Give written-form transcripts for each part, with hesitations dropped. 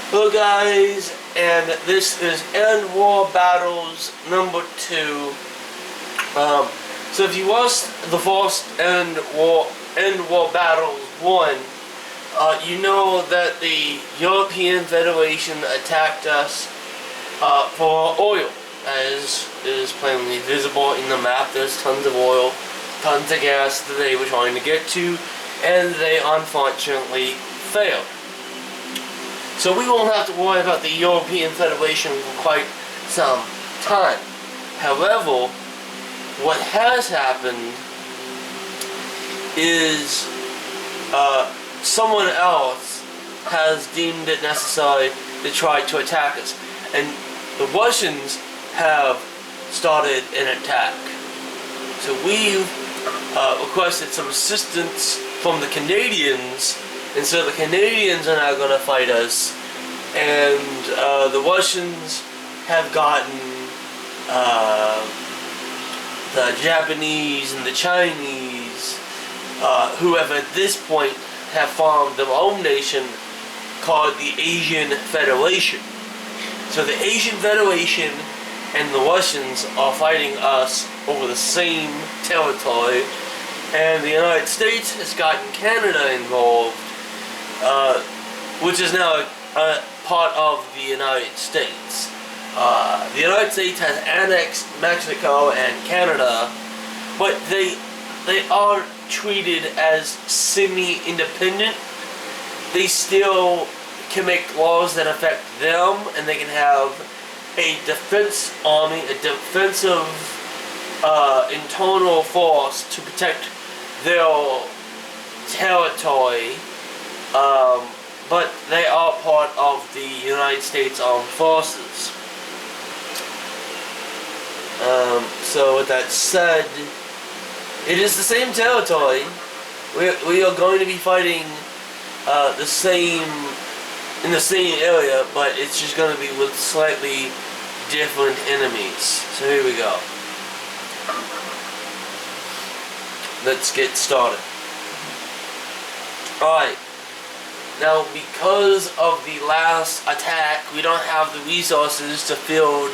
Hello guys, and this is End War Battles number 2. So if you watched the first End War Battles 1, you know that the European Federation attacked us for oil. As is plainly visible in the map, there's tons of oil, tons of gas that they were trying to get to, and they unfortunately failed. So we won't have to worry about the European Federation for quite some time. However, what has happened is someone else has deemed it necessary to try to attack us. And the Russians have started an attack. So we've requested some assistance from the Canadians. And so the Canadians are now going to fight us, and the Russians have gotten the Japanese and the Chinese, who have at this point have formed their own nation called the Asian Federation. So the Asian Federation and the Russians are fighting us over the same territory, and the United States has gotten Canada involved, which is now a part of the United States. The United States has annexed Mexico and Canada, but they are treated as semi-independent. They still can make laws that affect them, and they can have a defense army, a defensive internal force to protect their territory. But they are part of the United States Armed Forces. So with that said, it is the same territory. We are going to be fighting in the same area, but it's just going to be with slightly different enemies. So here we go. Let's get started. Alright. Now, because of the last attack, we don't have the resources to field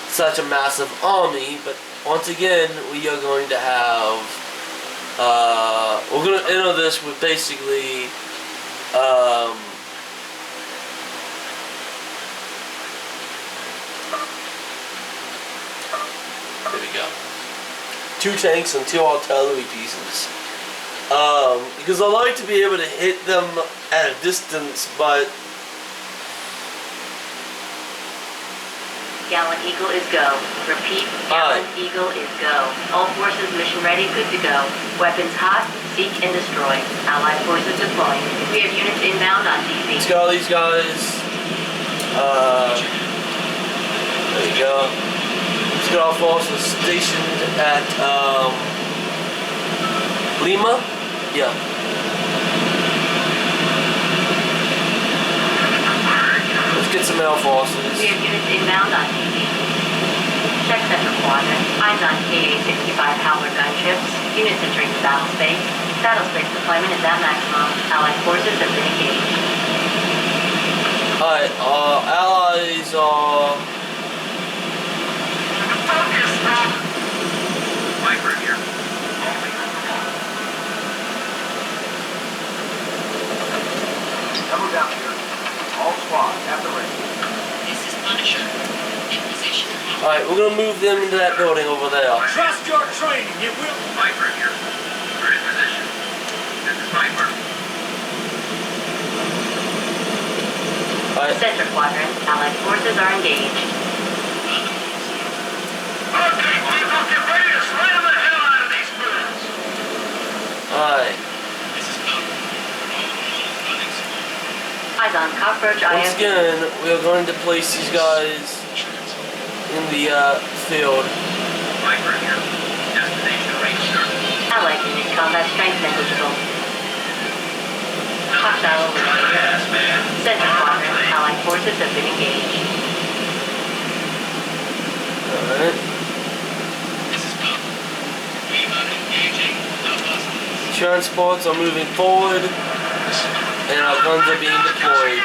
such a massive army, but once again, we are going to have, we're going to enter this with basically, there we go, 2 tanks and 2 artillery pieces. Because I like to be able to hit them at a distance, but... Gallant Eagle is go. Repeat, Gallant Eagle is go. All forces mission ready, good to go. Weapons hot, seek and destroy. Allied forces deploying. We have units inbound on DZ. Let's go, these guys. There we go. Let's get our forces stationed at, Lima? Yeah. Let's get some air forces. We have units inbound on DZ. Check Central Quadrant. Eyes on KA-65 Howler gunships. Units entering the battle space. Battle space deployment is at maximum. Allied forces have been engaged. Alright, our allies are... Viper here. Double down here. All squad at the ready. This is Punisher. In position. Alright, we're gonna move them into that building over there. Trust your training, it will. Viper here. We're in position. This is Viper. Alright, Central Quadrant. Allied forces are engaged. Okay, people, get ready to slam the hell out of these birds. alright. This is Falcon. All running smooth. Eyes on Cockroach Once IFV. again, we are going to place these guys in the field. Viper here. Destination range certain. Allied unit combat strength negligible. Hostile Try your eliminated. ass, man. Central Quadrant. Allied forces have been engaged. Alright. This is Falcon. Lima engaging the hostiles. Transports are moving forward, and our guns are being deployed.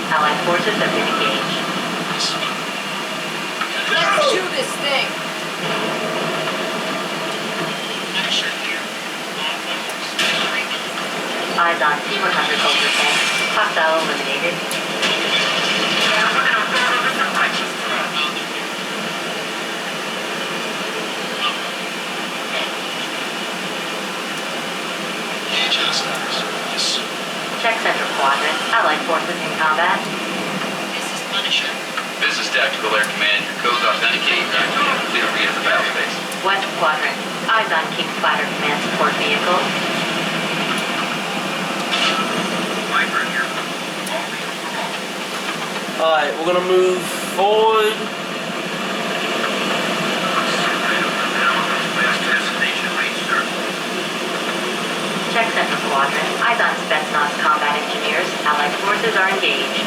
Allied forces have been engaged. Let's shoot this thing. Action here. All forces. Eyes on T-100 Ultra tank. Hostile eliminated. Engage hostiles. Yes. Check Central Quadrant. Allied forces in combat. This is Punisher. This is Tactical Air Command. Your code's authenticate. Complete a read of the battle space. West Quadrant. Eyes on King Spider Command support vehicle. Viper here. All wheels from all. Alright, we're gonna move forward. Last destination reached, sir. Check Central Quadrant. Eyes on Spetsnaz combat engineers. Allied forces are engaged.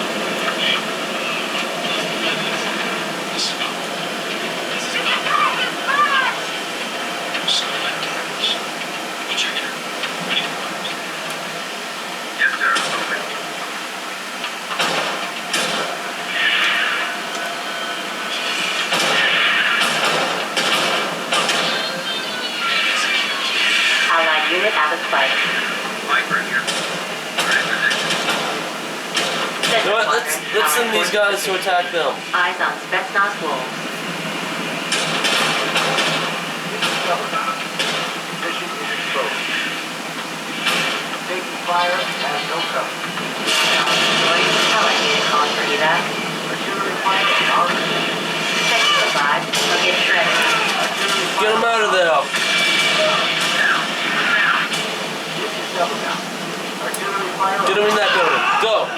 Yes, sir. Moving. Allied unit out of sight. Viper here. We're in position. You know Central what? Quadrant. Let's send Allied these forces guys to attack them. Eyes on Spetsnaz wolves. Mission is exposed. Taking fire and no cover. Allied unit calling for evac. Artillery fire on our position. Check the 5. They'll get shredded. Artillery Get fire. them out of there. This is double down. Artillery fire. Get them in that building. Go.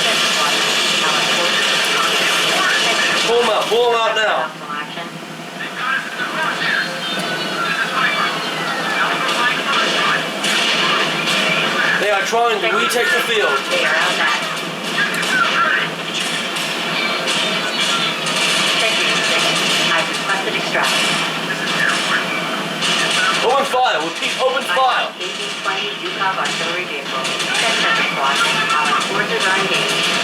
Central Quadrant. Allied forces. Pull them out. Pull them out now. Optimal action. They've got us in the crosshairs. This is Viper. Alpha Mike first one. They are trying to retake the field. They are outmatched. Check unit 6. I've requested extraction. This is Air One. Open fire. Repeat. Open fire. 1820 Zukov artillery vehicle. Check Central Quadrant. Allied forces are engaged.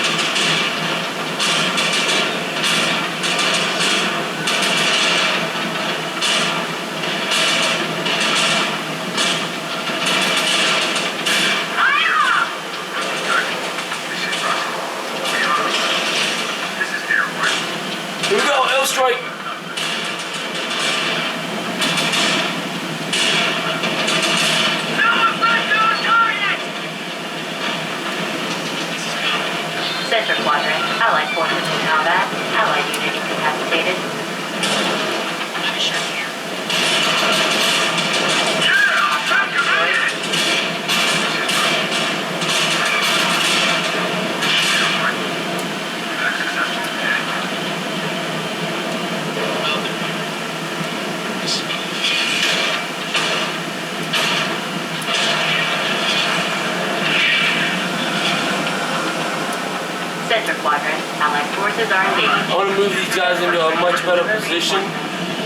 Mission Russell. We are. This is Air One. Here we go. Airstrike. Central Quadrant. Allied forces in combat. Allied unit incapacitated. Punisher here. Central Quadrant. Allied forces are engaged. I want to move these guys into a much better position.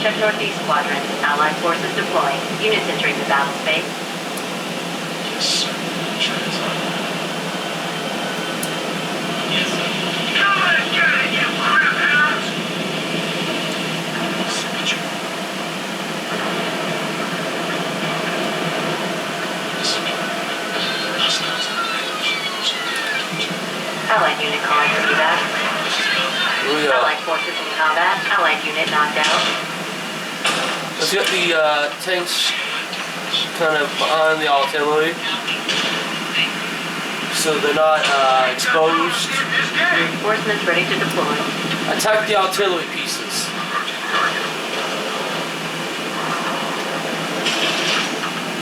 Check Northeast Quadrant. Allied forces deploying. Units entering the battle space. Yes, sir. Translate. Yes, sir. Come on, get it, you crap hounds! Signature. This is hostiles in range. Allied unit calling for evac. Here we go. Allied forces in combat. Allied unit knocked out. Let's get the tanks kind of behind the artillery so they're not exposed. Reinforcements ready to deploy. Attack the artillery pieces.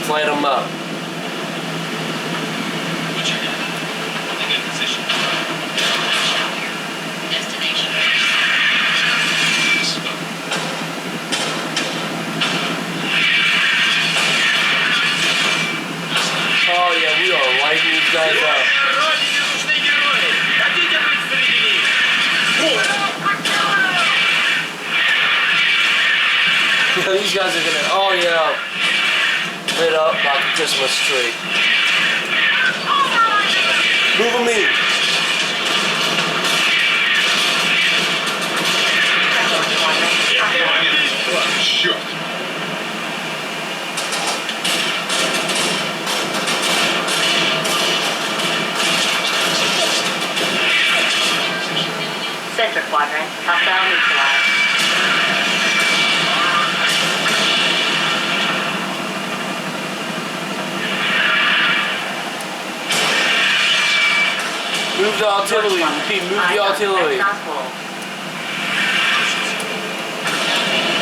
Light them up. Put your hand. In good position. Action here. Destination. Yes, sir. Oh yeah, we are lighting these guys up. Родине нужны герои! Хотите быть среди них? These guys are gonna. Oh yeah. lit up like a Christmas tree. Move them in. Sure. Center quadrant, hostile neutralized. Move the artillery. Repeat, move the artillery.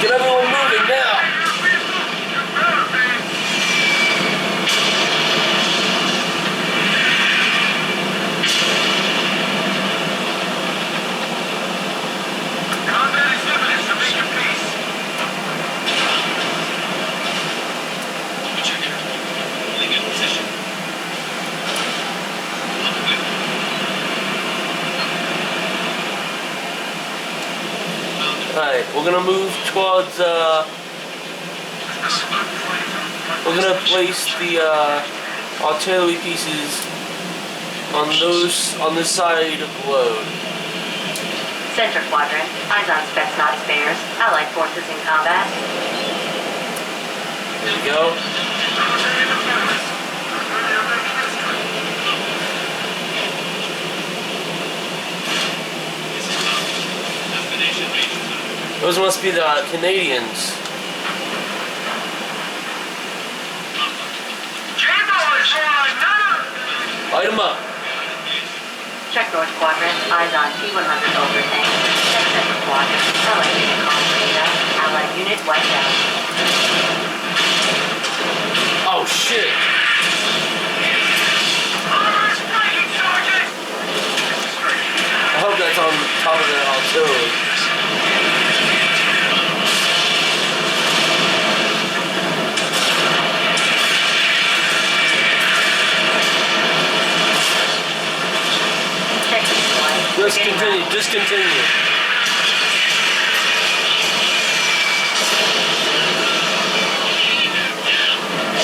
Get everyone moving now. Combat is imminent, so make your peace. Check it. Holding in position. On the way. Alright, we're gonna move towards, we're gonna place the, artillery pieces on this side of the road. Center quadrant, eyes on Spetsnaz bears, Allied forces in combat. There we go. This is Tom. Destination Major Zone. Those must be the Canadians. Jambo is on! Light them up. Check north quadrant, eyes on T-100 over tank. Check center quadrant, Allied unit contact, Allied unit wiped out. Oh shit. Armor's fighting, Sergeant! I hope that's on top of that artillery. Check east one. Just continue, just continue.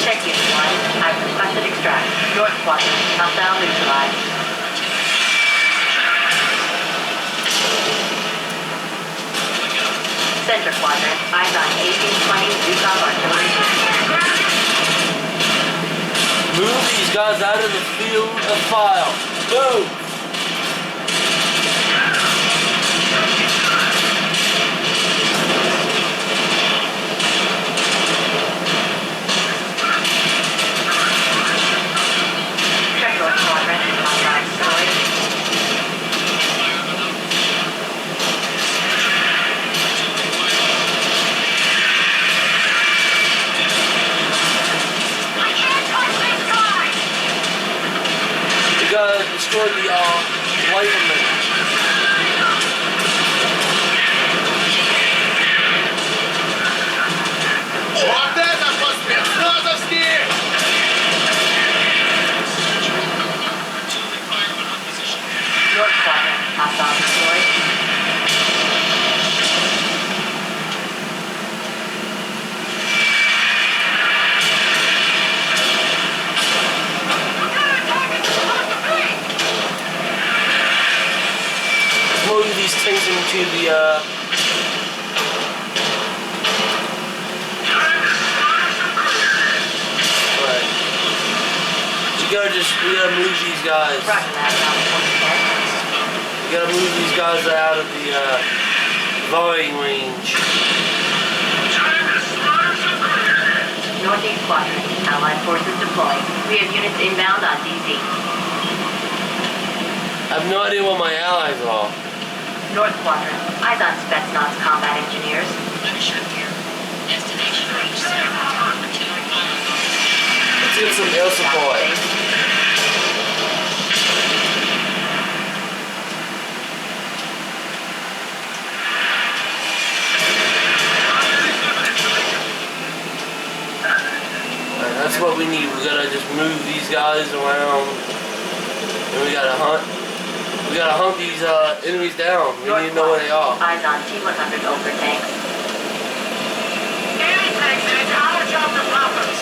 Check east one. I've requested extract. North quadrant, hostile neutralized. Center quadrant, eyes on 1820 Zukov artillery. Move these guys out of the field of fire. Move. Check north quadrant, hostile destroyed. We gotta destroy the lighterman. Вот это по-спецназовски! Artillery fire on our position. North quadrant, hostile destroyed. Loading these things into the right. So we gotta move these guys. Roger that, We gotta move these guys out of the firing range. Northeast quadrant, Allied forces deployed. We have units inbound on DZ. I have no idea what my allies are. North quadrant, eyes on Spetsnaz combat engineers. Punisher here. Destination reach zero. Artillery fire. Let's get some air support. That's what we need. We gotta just move these guys around, and we gotta hunt. We gotta hunt these enemies down. We need to know where they are. Eyes on T-100 over tanks. Anti-tanks and it's our job to pop them.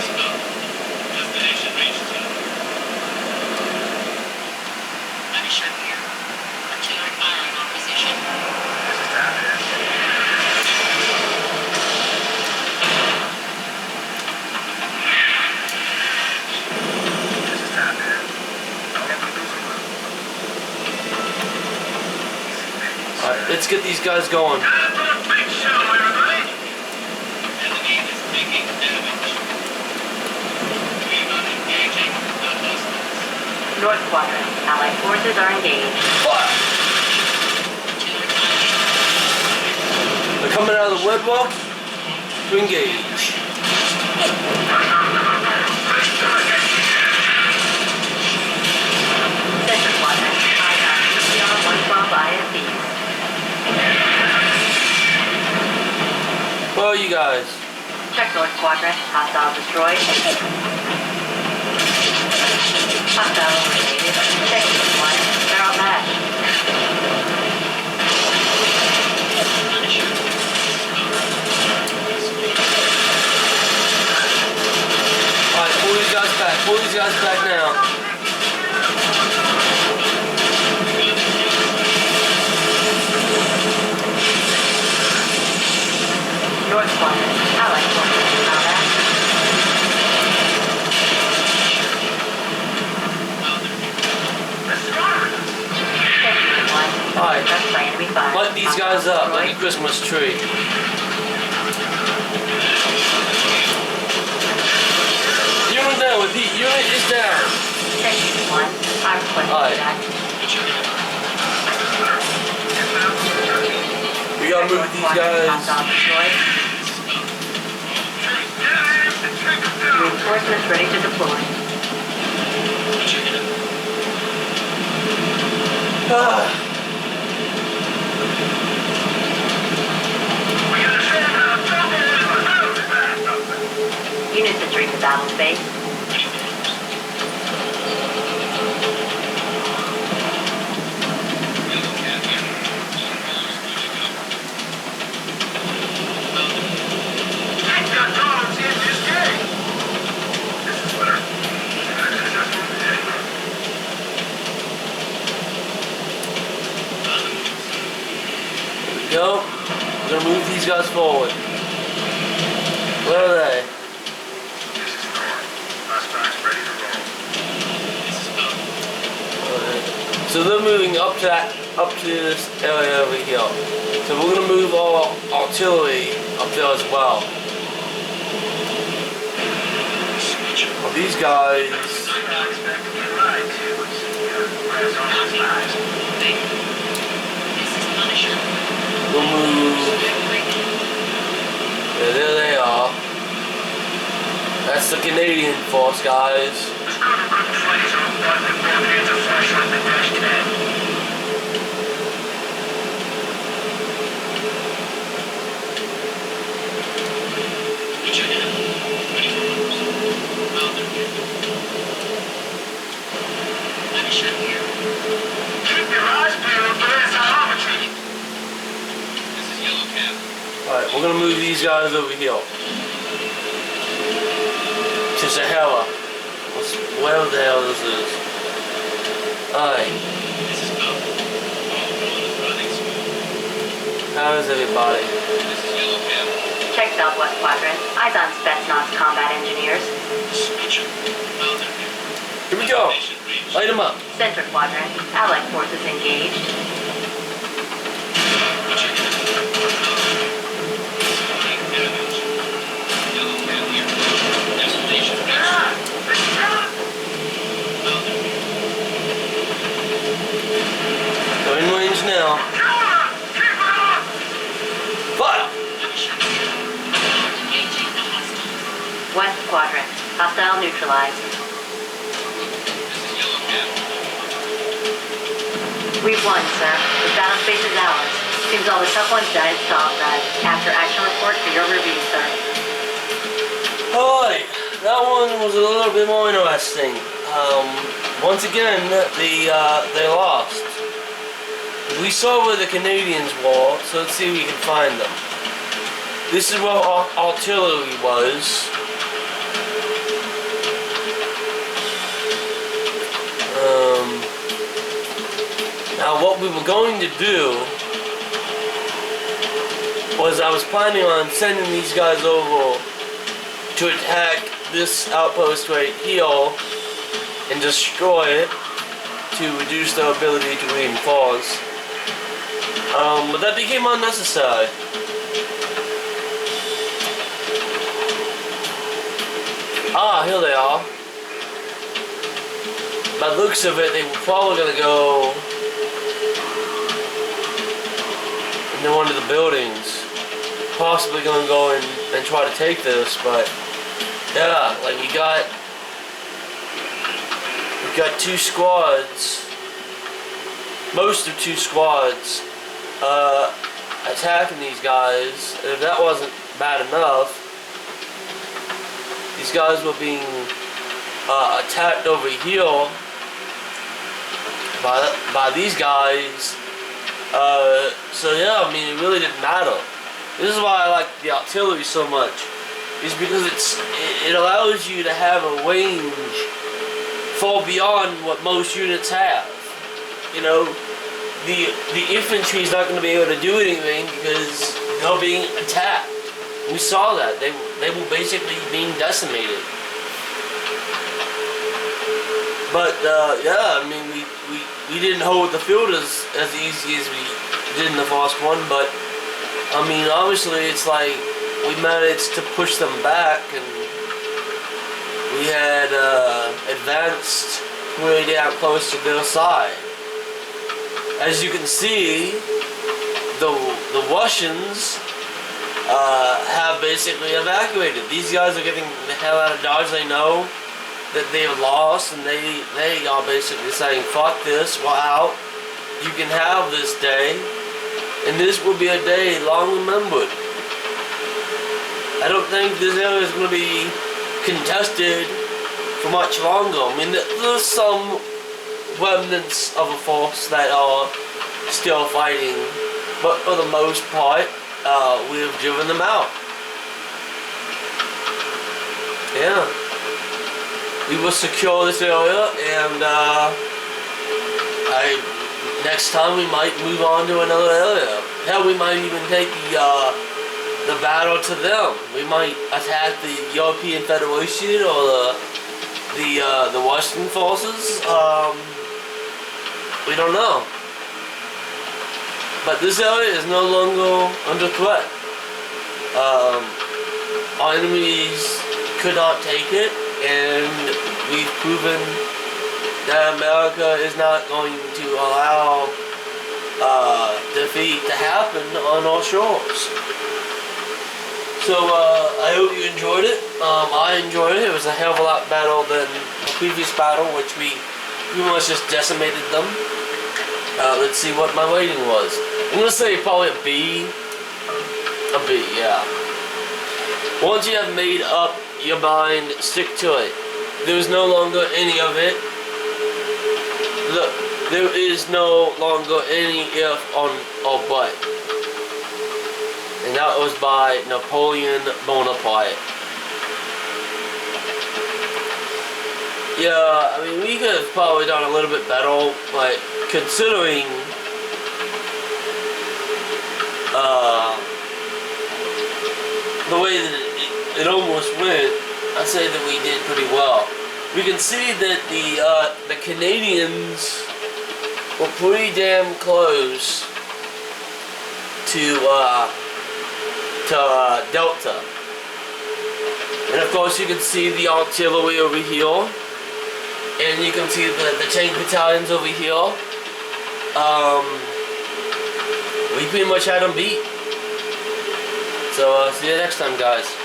Let's get these guys going. Big show, everybody! Enemy is taking damage. We are engaging the hostiles. North Quadrant. Allied forces are engaged. Fire! They're coming out of the woodwork to engage. Center Quadrant. IDOT. CR-112 ISDs. Where are you guys? Check North Quadrant. Hostile destroyed. Hostile eliminated. Check East One. They're outmatched. Alright, pull these guys back. Pull these guys back now. North Quadrant. Allied forces in combat. Check East One. Alright. Pressed by enemy fire. Light these guys Hostile up like a destroyed. Christmas tree. Unit down with heat. Unit is down. Check East One. I request Alright. that. We gotta move North these Quadrant. guys. Hostile destroyed. Reinforcements ready to deploy. Ah, Units entering the battle space. Yellow cat here. All good to go. go. We're gonna move these guys forward. Where are they? This is Thor. Suspects ready to roll. This is Bob. Alright. So they're moving up to this area over here. So we're gonna move our artillery up there as well. Well, these guys. I expect to get lied to. Press on the slides. This is Punisher. We'll move. Yeah, there they are. That's the Canadian force, guys. This group of good fighters are one that will be the flesh on the dash 10. Put your hand. Ready for orders. Rounder here. Punisher here. Keep your eyes peeled for this armory. This is Yellow Cab. Alright, we're gonna move these guys over here. To Sahara. Wherever the hell this is. Alright, This is Bob. All one is running smooth. how is everybody? This is Yellow Cab. Check Southwest Quadrant. Eyes on Spetsnaz combat engineers. Switcher. Rounder here. Here we go. Station reached. Light them up. Center Quadrant. Allied forces engaged. Put your hand. Supporting damage. Yellow Cab here. Destination reached. Rounder here. They're in range now. Fire! Punisher here. Engaging the hostiles. West Quadrant. Hostile neutralized. This is Yellow Cab. We've won, sir. The battle space is ours. Seems all the tough ones died at Stalingrad. After action report for your review, sir. Alright, that one was a little bit more interesting. Once again, they lost. We saw where the Canadians were, so let's see if we can find them. This is where our artillery was. Now what we were going to do was I was planning on sending these guys over to attack this outpost right here and destroy it to reduce their ability to reinforce. But that became unnecessary. Ah, here they are. By the looks of it, they were probably gonna go into one of the buildings. Possibly gonna go and try to take this, but yeah, like we got two squads, most of two squads, attacking these guys. And if that wasn't bad enough, these guys were being attacked over here by these guys. So yeah, I mean, it really didn't matter. This is why I like the artillery so much, is because it allows you to have a range far beyond what most units have. You know, the infantry is not going to be able to do anything because they're being attacked. We saw that they were basically being decimated. But yeah, I mean, we didn't hold the field as easy as we did in the first one, but I mean, obviously it's like we managed to push them back, and we had advanced way down close to their side. As you can see, the Russians have basically evacuated. These guys are getting the hell out of Dodge. They know that they've lost, and they are basically saying, fuck this, we're out. You can have this day, and this will be a day long remembered. I don't think this area is going to be contested for much longer. I mean, there's some remnants of a force that are still fighting, but for the most part, we have driven them out. Yeah. We will secure this area, and next time we might move on to another area. Hell, we might even take the battle to them. We might attack the European Federation or the Western forces. We don't know. But this area is no longer under threat. Our enemies could not take it, and we've proven that America is not going to allow defeat to happen on our shores. So I hope you enjoyed it. I enjoyed it. It was a hell of a lot better than the previous battle, which we pretty much just decimated them. Let's see what my rating was. I'm gonna say probably a B. A B, yeah. Once you have made up your mind, stick to it. There's no longer any of it. Look, there is no longer any if on or but. And that was by Napoleon Bonaparte. Yeah, I mean, we could have probably done a little bit better, but considering the way that it almost went, I'd say that we did pretty well. We can see that the Canadians were pretty damn close to Delta. And of course you can see the artillery over here. And you can see the tank battalions over here. We pretty much had them beat. So see you next time, guys.